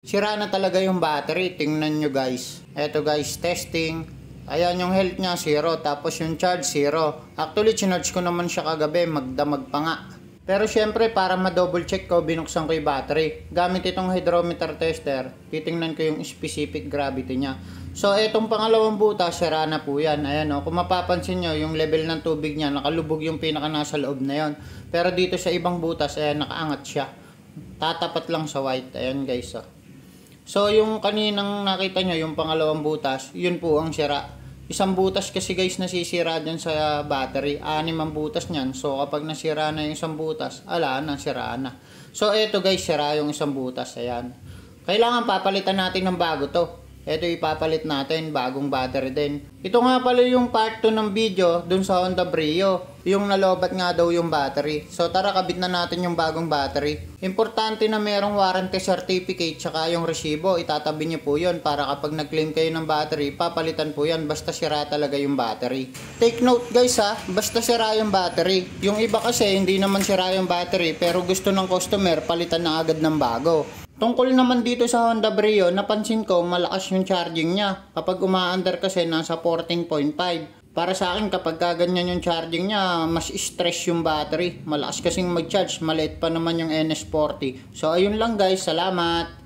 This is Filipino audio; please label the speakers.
Speaker 1: Sira na talaga yung battery. Tingnan nyo guys. Eto guys, testing. Ayan yung health niya, 0. Tapos yung charge, 0. Actually, chinarge ko naman siya kagabi. Magdamag pa nga. Pero syempre, para ma-double check ko, binuksan ko yung battery. Gamit itong hydrometer tester, titingnan ko yung specific gravity niya. So, itong pangalawang butas, sira na po yan. Ayan o, kung mapapansin nyo, yung level ng tubig niya, nakalubog yung pinaka nasa loob na yon. Pero dito sa ibang butas, ayan, nakaangat siya. Tatapat lang sa white. Ayan guys o. So, yung kaninang nakita nyo, yung pangalawang butas, yun po ang sira. Isang butas kasi guys nasisira dyan sa battery. 6 ang butas nyan. So kapag nasira na yung isang butas, ala na, sira na. So eto guys, sira yung isang butas. Ayan. Kailangan papalitan natin ng bago to. Eto ipapalit natin, bagong battery din. Ito nga pala yung part 2 ng video dun sa Honda Brio. Yung nalobat nga daw yung battery. So tara, kabit na natin yung bagong battery. Importante na merong warranty certificate tsaka yung resibo. Itatabi nyo po yun para kapag nag-claim kayo ng battery, papalitan po yan basta sira talaga yung battery. Take note guys ha, basta sira yung battery. Yung iba kasi hindi naman sira yung battery pero gusto ng customer palitan na agad ng bago. Tungkol naman dito sa Honda Brio, napansin ko malakas yung charging niya. Kapag umaandar kasi nasa 14.5. Para sa akin kapag ganyan yung charging niya, mas stress yung battery. Malakas kasing mag-charge, maliit pa naman yung NS40. So ayun lang guys, salamat!